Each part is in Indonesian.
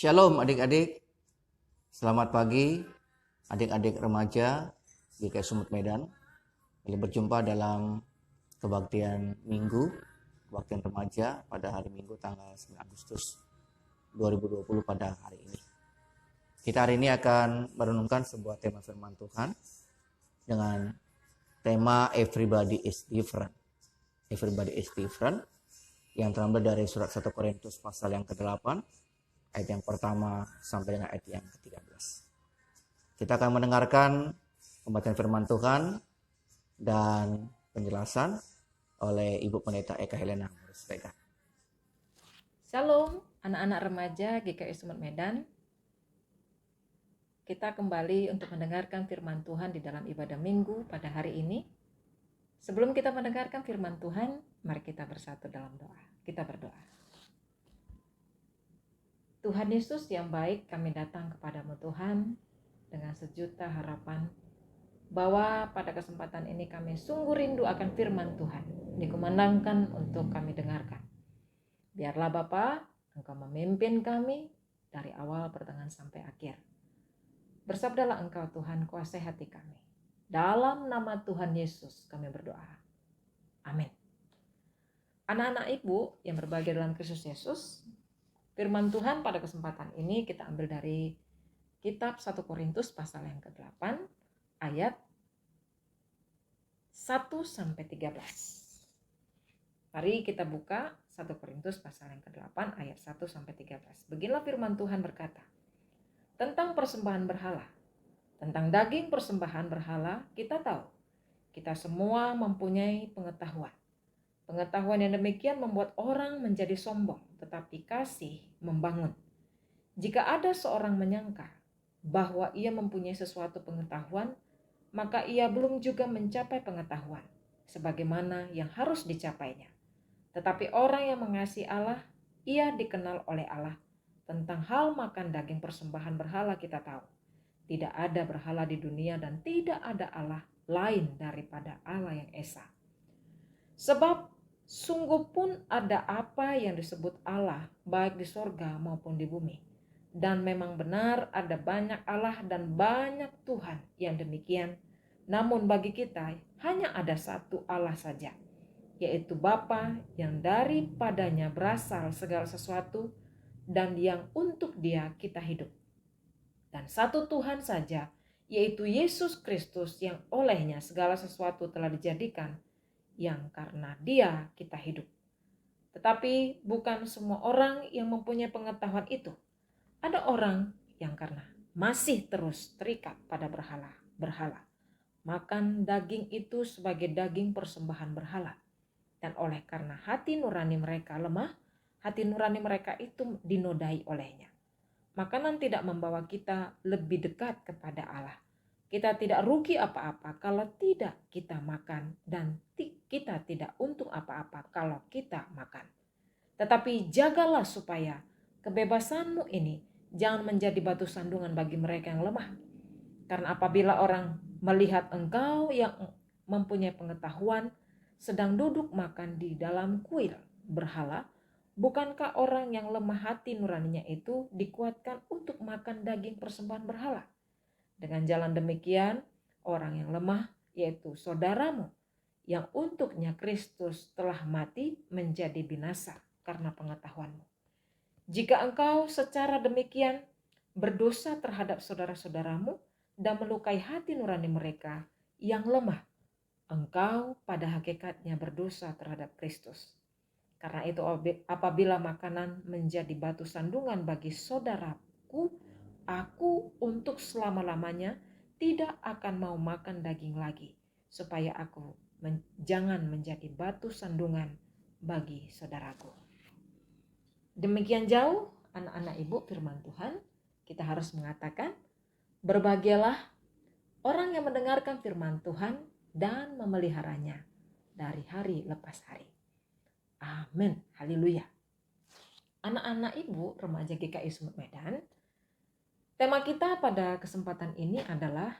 Shalom adik-adik, selamat pagi adik-adik remaja GKI Sumut Medan. Kembali berjumpa dalam kebaktian minggu, kebaktian remaja pada hari Minggu tanggal 9 Agustus 2020 pada hari ini. Kita hari ini akan merenungkan sebuah tema firman Tuhan dengan tema Everybody is Different. Everybody is Different yang terambil dari surat 1 Korintus pasal yang ke-8 ayat yang pertama sampai dengan ayat yang ke-13. Kita akan mendengarkan pembacaan firman Tuhan dan penjelasan oleh Ibu Pendeta Eka Helena. Shalom anak-anak remaja GKI Sumut Medan. Kita kembali untuk mendengarkan firman Tuhan di dalam ibadah minggu pada hari ini. Sebelum kita mendengarkan firman Tuhan, mari kita bersatu dalam doa. Kita berdoa. Tuhan Yesus yang baik, kami datang kepadamu Tuhan dengan sejuta harapan bahwa pada kesempatan ini kami sungguh rindu akan firman Tuhan, dikumandangkan untuk kami dengarkan. Biarlah Bapa, Engkau memimpin kami dari awal pertengahan sampai akhir. Bersabdalah Engkau Tuhan, kuasai hati kami. Dalam nama Tuhan Yesus kami berdoa. Amin. Anak-anak ibu yang berbahagia dalam Kristus Yesus, firman Tuhan pada kesempatan ini kita ambil dari kitab 1 Korintus pasal yang ke-8 ayat 1 sampai 13. Mari kita buka 1 Korintus pasal yang ke-8 ayat 1 sampai 13. Beginilah firman Tuhan berkata, tentang persembahan berhala, tentang daging persembahan berhala, kita tahu, kita semua mempunyai pengetahuan. Pengetahuan yang demikian membuat orang menjadi sombong, tetapi kasih membangun. Jika ada seorang menyangka bahwa ia mempunyai sesuatu pengetahuan, maka ia belum juga mencapai pengetahuan, sebagaimana yang harus dicapainya. Tetapi orang yang mengasihi Allah, ia dikenal oleh Allah. Tentang hal makan daging persembahan berhala kita tahu, tidak ada berhala di dunia dan tidak ada Allah lain daripada Allah yang esa. Sebab sungguh pun ada apa yang disebut Allah, baik di sorga maupun di bumi. Dan memang benar ada banyak Allah dan banyak Tuhan yang demikian. Namun bagi kita hanya ada satu Allah saja, yaitu Bapa yang daripadanya berasal segala sesuatu dan yang untuk Dia kita hidup. Dan satu Tuhan saja, yaitu Yesus Kristus yang olehnya segala sesuatu telah dijadikan, yang karena Dia kita hidup. Tetapi bukan semua orang yang mempunyai pengetahuan itu. Ada orang yang karena masih terus terikat pada berhala, makan daging itu sebagai daging persembahan berhala. Dan oleh karena hati nurani mereka lemah, hati nurani mereka itu dinodai olehnya. Makanan tidak membawa kita lebih dekat kepada Allah. Kita tidak rugi apa-apa kalau tidak kita makan, dan kita tidak untung apa-apa kalau kita makan. Tetapi jagalah supaya kebebasanmu ini jangan menjadi batu sandungan bagi mereka yang lemah. Karena apabila orang melihat engkau yang mempunyai pengetahuan sedang duduk makan di dalam kuil berhala, bukankah orang yang lemah hati nuraninya itu dikuatkan untuk makan daging persembahan berhala? Dengan jalan demikian, orang yang lemah, yaitu saudaramu, yang untuknya Kristus telah mati, menjadi binasa karena pengetahuanmu. Jika engkau secara demikian berdosa terhadap saudara-saudaramu dan melukai hati nurani mereka yang lemah, engkau pada hakikatnya berdosa terhadap Kristus. Karena itu apabila makanan menjadi batu sandungan bagi saudaraku, aku untuk selama-lamanya tidak akan mau makan daging lagi, supaya aku jangan menjadi batu sandungan bagi saudaraku. Demikian jauh anak-anak ibu firman Tuhan, kita harus mengatakan, berbahagialah orang yang mendengarkan firman Tuhan dan memeliharanya dari hari lepas hari. Amin, haleluya. Anak-anak ibu remaja GKI Sumut Medan, tema kita pada kesempatan ini adalah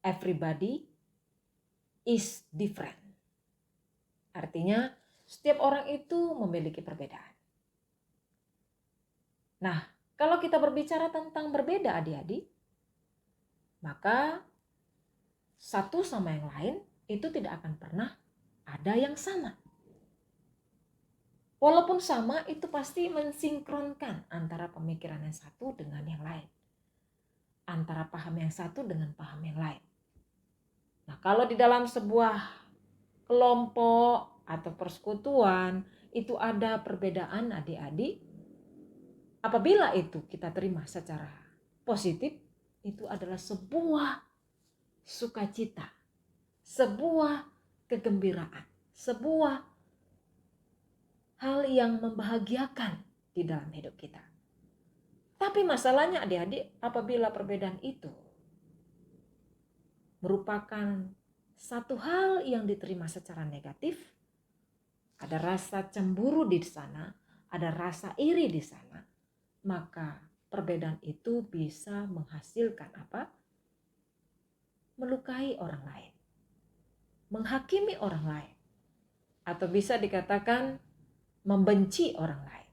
Everybody is different. Artinya setiap orang itu memiliki perbedaan. Nah, Kalau kita berbicara tentang berbeda adik-adik, maka satu sama yang lain itu tidak akan pernah ada yang sama. Walaupun sama, itu pasti mensinkronkan antara pemikiran yang satu dengan yang lain. Antara paham yang satu dengan paham yang lain. Nah, kalau di dalam sebuah kelompok atau persekutuan itu ada perbedaan adik-adik, apabila itu kita terima secara positif, itu adalah sebuah sukacita, sebuah kegembiraan, sebuah hal yang membahagiakan di dalam hidup kita. Tapi masalahnya adik-adik, apabila perbedaan itu merupakan satu hal yang diterima secara negatif, ada rasa cemburu di sana, ada rasa iri di sana, maka perbedaan itu bisa menghasilkan apa? Melukai orang lain, menghakimi orang lain, atau bisa dikatakan membenci orang lain.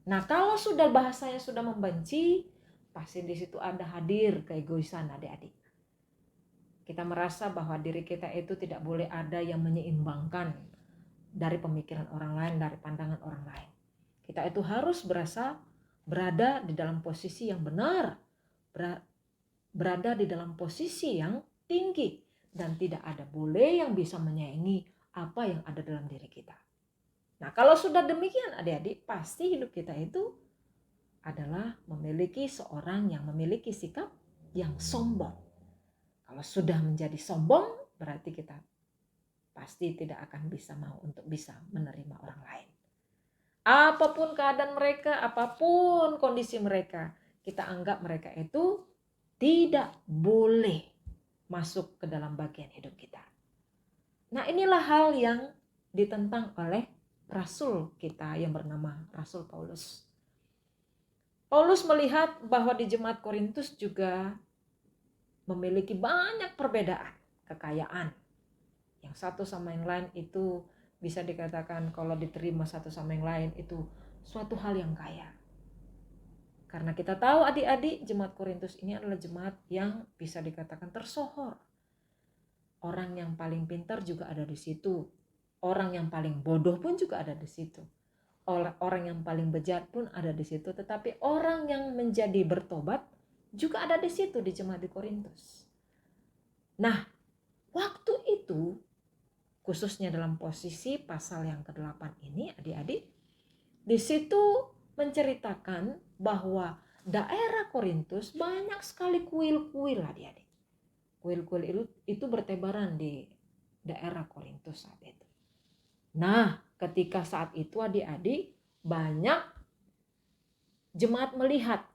Nah, kalau sudah bahasanya sudah membenci, pasti di situ ada hadir keegoisan adik-adik. Kita merasa bahwa diri kita itu tidak boleh ada yang menyeimbangkan dari pemikiran orang lain, dari pandangan orang lain. Kita itu harus berada di dalam posisi yang benar, berada di dalam posisi yang tinggi, dan tidak ada boleh yang bisa menyaingi apa yang ada dalam diri kita. Nah, kalau sudah demikian adik-adik, pasti hidup kita itu adalah memiliki seorang yang memiliki sikap yang sombong. Kalau sudah menjadi sombong, berarti kita pasti tidak akan bisa mau untuk bisa menerima orang lain. Apapun keadaan mereka, apapun kondisi mereka, kita anggap mereka itu tidak boleh masuk ke dalam bagian hidup kita. Nah, inilah hal yang ditentang oleh Rasul kita yang bernama Rasul Paulus. Paulus melihat bahwa di jemaat Korintus juga memiliki banyak perbedaan kekayaan. Yang satu sama yang lain itu bisa dikatakan kalau diterima satu sama yang lain itu suatu hal yang kaya. Karena kita tahu adik-adik, jemaat Korintus ini adalah jemaat yang bisa dikatakan tersohor. Orang yang paling pintar juga ada di situ. Orang yang paling bodoh pun juga ada di situ. Orang yang paling bejat pun ada di situ. Tetapi orang yang menjadi bertobat juga ada di situ di jemaat di Korintus. Nah, waktu itu khususnya dalam posisi pasal yang ke-8 ini adik-adik, di situ menceritakan bahwa daerah Korintus banyak sekali kuil-kuil adik-adik. Kuil-kuil itu bertebaran di daerah Korintus saat itu. Nah, ketika saat itu adik-adik banyak jemaat melihat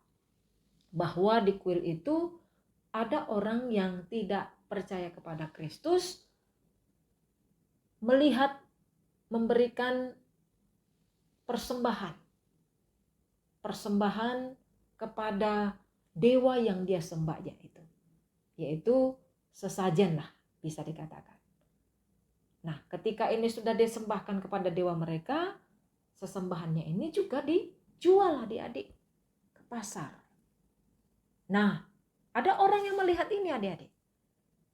bahwa di kuil itu ada orang yang tidak percaya kepada Kristus, melihat memberikan persembahan kepada dewa yang dia sembah yaitu sesajen lah bisa dikatakan. Nah, ketika ini sudah disembahkan kepada dewa mereka, sesembahannya ini juga dijual adik-adik ke pasar. Nah, ada orang yang melihat ini adik-adik.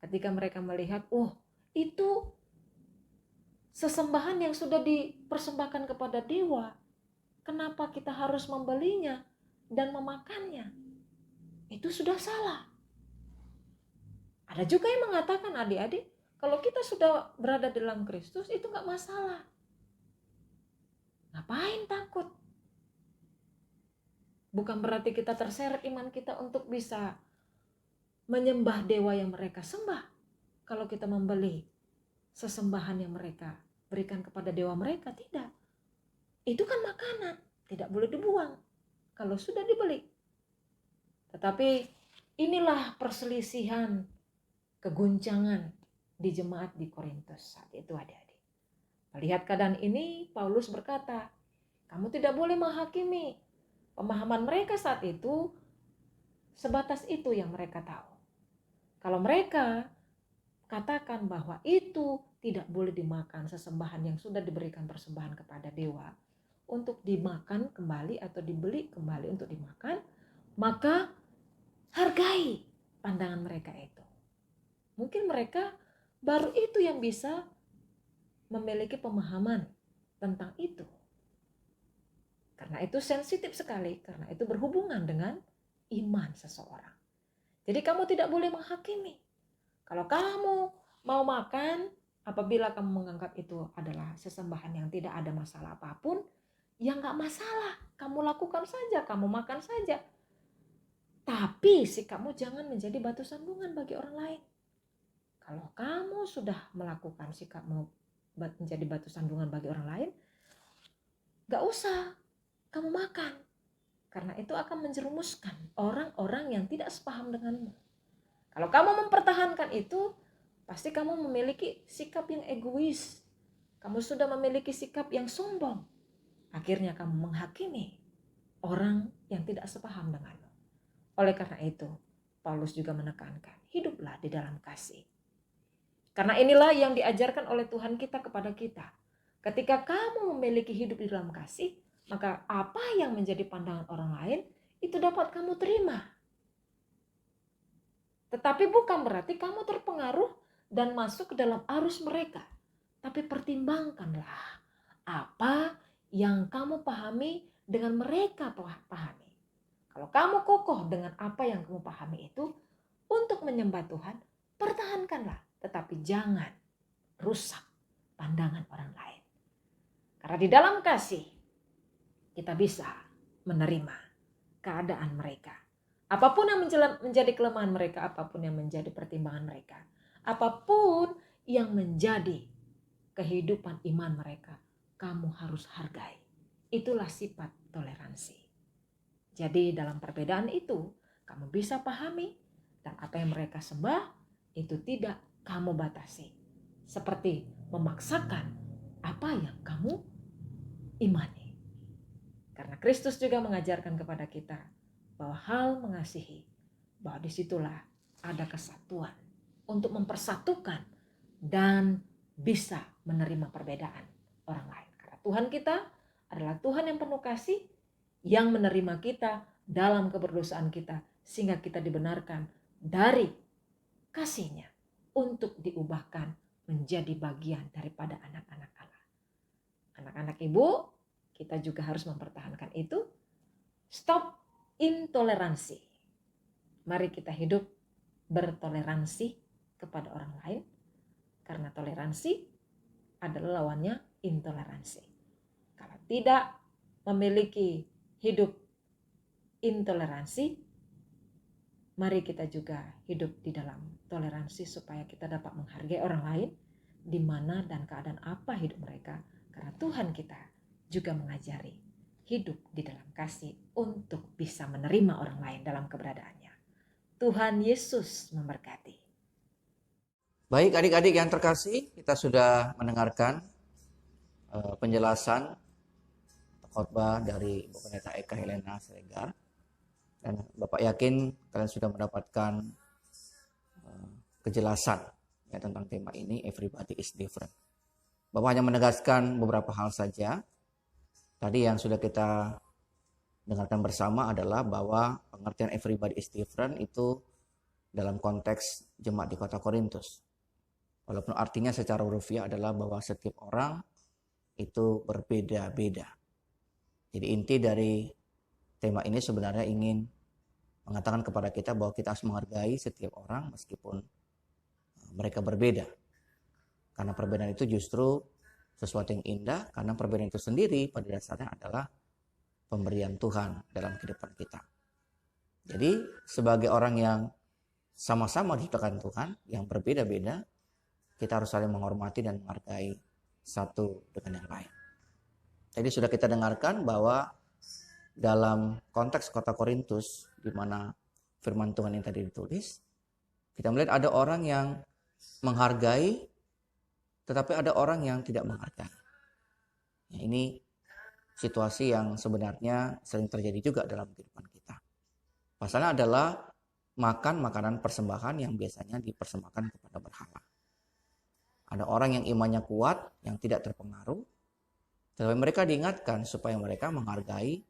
Ketika mereka melihat, oh itu sesembahan yang sudah dipersembahkan kepada dewa, kenapa kita harus membelinya dan memakannya? Itu sudah salah. Ada juga yang mengatakan adik-adik, kalau kita sudah berada dalam Kristus itu gak masalah. Ngapain takut? Bukan berarti kita terseret iman kita untuk bisa menyembah dewa yang mereka sembah. Kalau kita membeli sesembahan yang mereka berikan kepada dewa mereka, tidak. Itu kan makanan, tidak boleh dibuang kalau sudah dibeli. Tetapi inilah perselisihan, keguncangan di jemaat di Korintus saat itu adik-adik. Melihat keadaan ini, Paulus berkata, kamu tidak boleh menghakimi. Pemahaman mereka saat itu sebatas itu yang mereka tahu. Kalau mereka katakan bahwa itu tidak boleh dimakan, sesembahan yang sudah diberikan persembahan kepada dewa untuk dimakan kembali atau dibeli kembali untuk dimakan, maka hargai pandangan mereka itu. Mungkin mereka baru itu yang bisa memiliki pemahaman tentang itu. Karena itu sensitif sekali, karena itu berhubungan dengan iman seseorang. Jadi kamu tidak boleh menghakimi. Kalau kamu mau makan, apabila kamu menganggap itu adalah sesembahan yang tidak ada masalah apapun, ya nggak masalah. Kamu lakukan saja, kamu makan saja. Tapi sikapmu jangan menjadi batu sandungan bagi orang lain. Kalau kamu sudah melakukan sikapmu menjadi batu sandungan bagi orang lain, nggak usah kamu makan. Karena itu akan menjerumuskan orang-orang yang tidak sepaham denganmu. Kalau kamu mempertahankan itu, pasti kamu memiliki sikap yang egois. Kamu sudah memiliki sikap yang sombong. Akhirnya kamu menghakimi orang yang tidak sepaham denganmu. Oleh karena itu, Paulus juga menekankan, hiduplah di dalam kasih. Karena inilah yang diajarkan oleh Tuhan kita kepada kita. Ketika kamu memiliki hidup di dalam kasih, maka apa yang menjadi pandangan orang lain, itu dapat kamu terima. Tetapi bukan berarti kamu terpengaruh dan masuk ke dalam arus mereka. Tapi pertimbangkanlah apa yang kamu pahami dengan mereka pahami. Kalau kamu kokoh dengan apa yang kamu pahami itu, untuk menyembah Tuhan, pertahankanlah. Tetapi jangan rusak pandangan orang lain. Karena di dalam kasih, kita bisa menerima keadaan mereka. Apapun yang menjadi kelemahan mereka, apapun yang menjadi pertimbangan mereka, apapun yang menjadi kehidupan iman mereka, kamu harus hargai. Itulah sifat toleransi. Jadi dalam perbedaan itu, kamu bisa pahami dan apa yang mereka sembah itu tidak kamu batasi. Seperti memaksakan apa yang kamu imani. Karena Kristus juga mengajarkan kepada kita bahwa hal mengasihi, bahwa disitulah ada kesatuan untuk mempersatukan dan bisa menerima perbedaan orang lain. Karena Tuhan kita adalah Tuhan yang penuh kasih, yang menerima kita dalam keberdosaan kita, sehingga kita dibenarkan dari kasih-Nya untuk diubahkan menjadi bagian daripada anak-anak Allah. Anak-anak ibu, kita juga harus mempertahankan itu. Stop intoleransi. Mari kita hidup bertoleransi kepada orang lain. Karena toleransi adalah lawannya intoleransi. Kalau tidak memiliki hidup intoleransi, mari kita juga hidup di dalam toleransi supaya kita dapat menghargai orang lain di mana dan keadaan apa hidup mereka. Karena Tuhan kita juga mengajari hidup di dalam kasih untuk bisa menerima orang lain dalam keberadaannya. Tuhan Yesus memberkati. Baik adik-adik yang terkasih, kita sudah mendengarkan penjelasan khotbah dari Ibu Pendeta Eka Helena Siregar. Dan Bapak yakin kalian sudah mendapatkan kejelasan ya, tentang tema ini, Everybody is Different. Bapak hanya menegaskan beberapa hal saja. Tadi yang sudah kita dengarkan bersama adalah bahwa pengertian everybody is different itu dalam konteks jemaat di kota Korintus. Walaupun artinya secara urufiah adalah bahwa setiap orang itu berbeda-beda. Jadi inti dari tema ini sebenarnya ingin mengatakan kepada kita bahwa kita harus menghargai setiap orang meskipun mereka berbeda. Karena perbedaan itu justru sesuatu yang indah, karena perbedaan itu sendiri pada dasarnya adalah pemberian Tuhan dalam kehidupan kita. Jadi sebagai orang yang sama-sama diciptakan Tuhan, yang berbeda-beda, kita harus saling menghormati dan menghargai satu dengan yang lain. Jadi sudah kita dengarkan bahwa dalam konteks kota Korintus, di mana firman Tuhan yang tadi ditulis, kita melihat ada orang yang menghargai, tetapi ada orang yang tidak menghargai. Ya, ini situasi yang sebenarnya sering terjadi juga dalam kehidupan kita. Pasalnya adalah makan makanan persembahan yang biasanya dipersembahkan kepada berhala. Ada orang yang imannya kuat, yang tidak terpengaruh, tetapi mereka diingatkan supaya mereka menghargai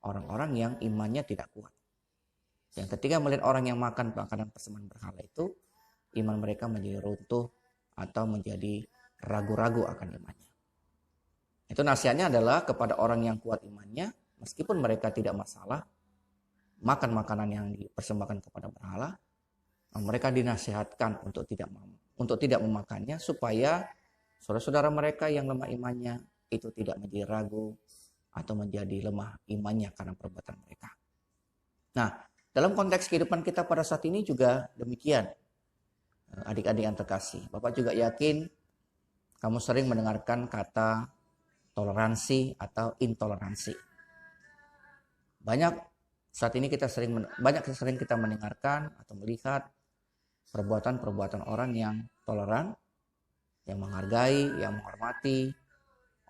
orang-orang yang imannya tidak kuat. Yang ketiga, melihat orang yang makan makanan persembahan berhala itu, iman mereka menjadi runtuh atau menjadi ragu-ragu akan imannya. Itu nasihatnya adalah kepada orang yang kuat imannya, meskipun mereka tidak masalah makan makanan yang dipersembahkan kepada berhala, mereka dinasihatkan untuk tidak memakannya, supaya saudara-saudara mereka yang lemah imannya itu tidak menjadi ragu atau menjadi lemah imannya karena perbuatan mereka. Nah, dalam konteks kehidupan kita pada saat ini juga demikian. Adik-adik yang terkasih, Bapak juga yakin kamu sering mendengarkan kata toleransi atau intoleransi. Banyak sering kita mendengarkan atau melihat perbuatan-perbuatan orang yang toleran, yang menghargai, yang menghormati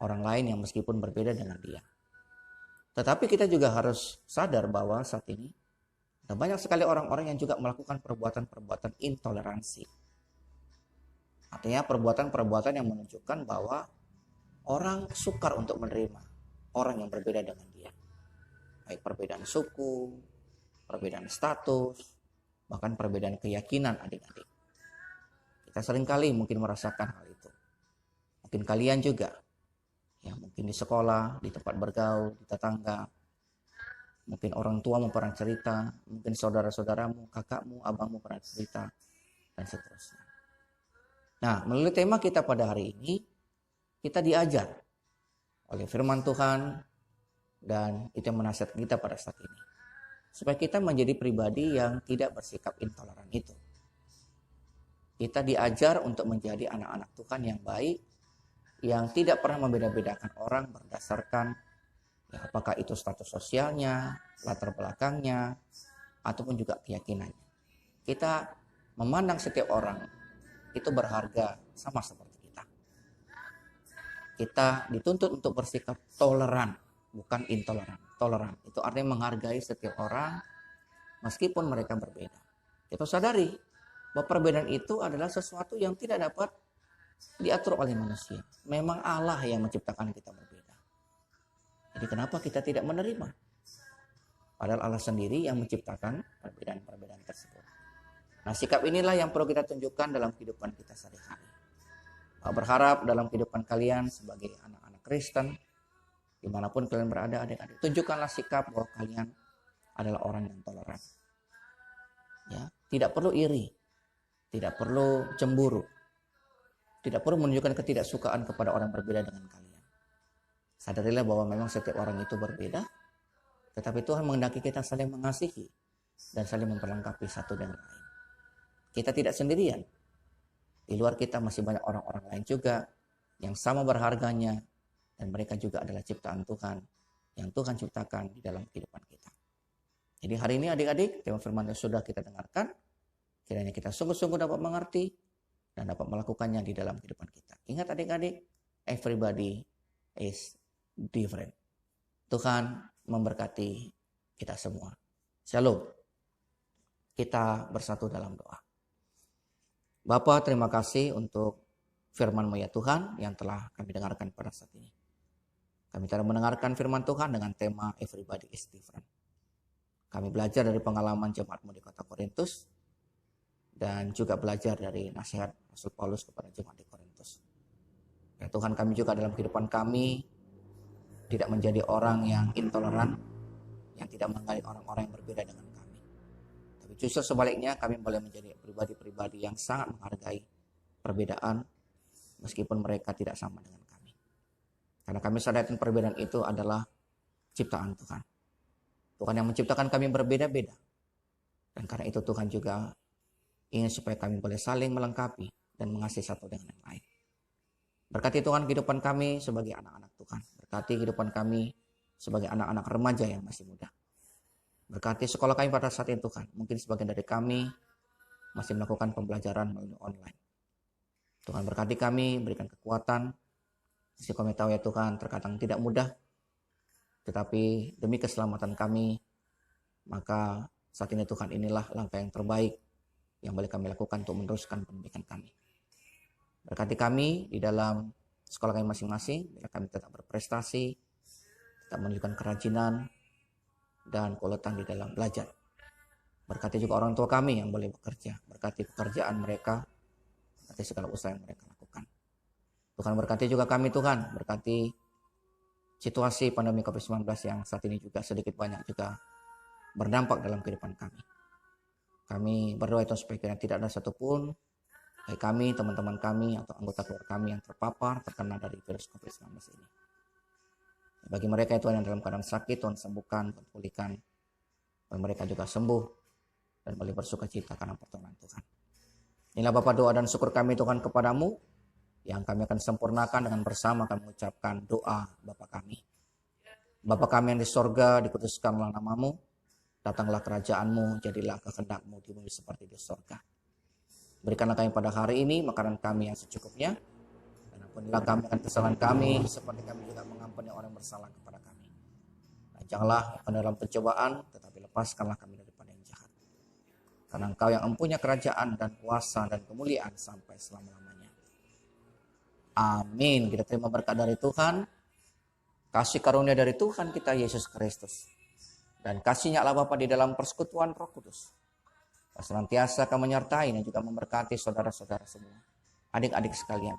orang lain yang meskipun berbeda dengan dia. Tetapi kita juga harus sadar bahwa saat ini ada banyak sekali orang-orang yang juga melakukan perbuatan-perbuatan intoleransi. Artinya perbuatan-perbuatan yang menunjukkan bahwa orang sukar untuk menerima orang yang berbeda dengan dia. Baik perbedaan suku, perbedaan status, bahkan perbedaan keyakinan adik-adik. Kita seringkali mungkin merasakan hal itu. Mungkin kalian juga. Ya, mungkin di sekolah, di tempat bergaul, di tetangga. Mungkin orang tuamu pernah cerita, mungkin saudara-saudaramu, kakakmu, abangmu pernah cerita, dan seterusnya. Nah, melalui tema kita pada hari ini, kita diajar oleh firman Tuhan, dan itu yang menasihat kita pada saat ini. Supaya kita menjadi pribadi yang tidak bersikap intoleran itu. Kita diajar untuk menjadi anak-anak Tuhan yang baik, yang tidak pernah membeda-bedakan orang berdasarkan ya, apakah itu status sosialnya, latar belakangnya, ataupun juga keyakinannya. Kita memandang setiap orang itu berharga sama seperti kita. Kita dituntut untuk bersikap toleran, bukan intoleran. Toleran itu artinya menghargai setiap orang meskipun mereka berbeda. Kita sadari bahwa perbedaan itu adalah sesuatu yang tidak dapat diatur oleh manusia. Memang Allah yang menciptakan kita berbeda. Jadi kenapa kita tidak menerima? Padahal Allah sendiri yang menciptakan perbedaan-perbedaan tersebut. Nah, sikap inilah yang perlu kita tunjukkan dalam kehidupan kita sehari-hari. Berharap dalam kehidupan kalian sebagai anak-anak Kristen, dimanapun kalian berada, adik-adik, tunjukkanlah sikap bahwa kalian adalah orang yang toleran. Ya, tidak perlu iri, tidak perlu cemburu, tidak perlu menunjukkan ketidaksukaan kepada orang berbeda dengan kalian. Sadarilah bahwa memang setiap orang itu berbeda, tetapi Tuhan menghendaki kita saling mengasihi dan saling memperlengkapi satu dengan lain. Kita tidak sendirian. Di luar kita masih banyak orang-orang lain juga yang sama berharganya, dan mereka juga adalah ciptaan Tuhan yang Tuhan ciptakan di dalam kehidupan kita. Jadi hari ini adik-adik, tema firman yang sudah kita dengarkan, kiranya kita sungguh-sungguh dapat mengerti dan dapat melakukannya di dalam kehidupan kita. Ingat adik-adik, everybody is different. Tuhan memberkati kita semua. Shalom. Kita bersatu dalam doa. Bapa, terima kasih untuk firman-Mu ya Tuhan yang telah kami dengarkan pada saat ini. Kami telah mendengarkan firman Tuhan dengan tema everybody is different. Kami belajar dari pengalaman jemaat-Mu di kota Korintus, dan juga belajar dari nasihat Rasul Paulus kepada jemaat di Korintus. Ya Tuhan, kami juga dalam kehidupan kami tidak menjadi orang yang intoleran, yang tidak menghargai orang-orang yang berbeda dengan kami. Tapi justru sebaliknya, kami boleh menjadi pribadi-pribadi yang sangat menghargai perbedaan meskipun mereka tidak sama dengan kami. Karena kami sadar perbedaan itu adalah ciptaan Tuhan. Tuhan yang menciptakan kami berbeda-beda. Dan karena itu Tuhan juga ingin supaya kami boleh saling melengkapi dan mengasihi satu dengan yang lain. Berkati Tuhan kehidupan kami sebagai anak-anak Tuhan. Berkati kehidupan kami sebagai anak-anak remaja yang masih muda. Berkati sekolah kami pada saat ini Tuhan. Mungkin sebagian dari kami masih melakukan pembelajaran melalui online. Tuhan berkati kami, berikan kekuatan. Meski kami tahu ya Tuhan terkadang tidak mudah. Tetapi demi keselamatan kami, maka saat ini Tuhan inilah langkah yang terbaik yang boleh kami lakukan untuk meneruskan pendidikan kami. Berkati kami di dalam sekolah kami masing-masing, biar kami tetap berprestasi, tetap menunjukkan kerajinan dan keuletan di dalam belajar. Berkati juga orang tua kami yang boleh bekerja. Berkati pekerjaan mereka, berkati segala usaha yang mereka lakukan. Tuhan berkati juga kami Tuhan, berkati situasi pandemi COVID-19 yang saat ini juga sedikit banyak juga berdampak dalam kehidupan kami. Kami berdoa Tuhan supaya tidak ada satupun baik kami, teman-teman kami, atau anggota keluarga kami yang terpapar, terkena dari virus COVID-19 ini. Bagi mereka Tuhan yang dalam keadaan sakit, Tuhan sembuhkan, Tuhan pulihkan, dan mereka juga sembuh dan boleh bersuka cita karena pertolongan Tuhan. Inilah Bapa doa dan syukur kami Tuhan kepadamu, yang kami akan sempurnakan dengan bersama kami mengucapkan doa Bapa kami. Bapa kami yang di sorga, dikuduskanlah namamu, datanglah kerajaanmu, jadilah kehendakmu di bumi seperti di sorga. Berikanlah kami pada hari ini makanan kami yang secukupnya, dan ampunilah kami akan kesalahan kami, seperti kami juga mengampuni orang yang bersalah kepada kami. Dan janganlah ke dalam pencobaan, tetapi lepaskanlah kami daripada yang jahat. Karena Engkau yang empunya kerajaan dan kuasa dan kemuliaan sampai selama-lamanya. Amin. Kita terima berkat dari Tuhan, kasih karunia dari Tuhan kita Yesus Kristus, dan kasihnya Allah Bapa di dalam persekutuan Roh Kudus senantiasa akan menyertai dan juga memberkati saudara-saudara semua, adik-adik sekalian,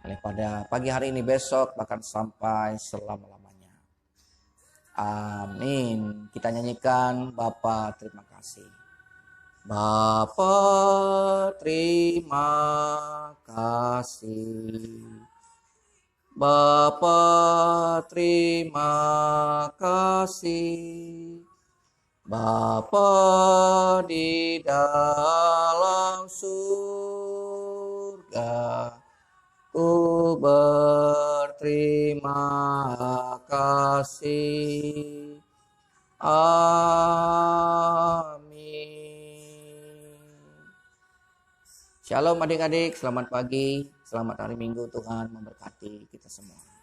mulai pada pagi hari ini, besok, bahkan sampai selama-lamanya. Amin. Kita nyanyikan Bapa terima kasih. Bapa terima kasih. Bapa terima kasih. Bapa di dalam surga, ku berterima kasih. Amin. Shalom adik-adik, selamat pagi, selamat hari Minggu, Tuhan memberkati kita semua.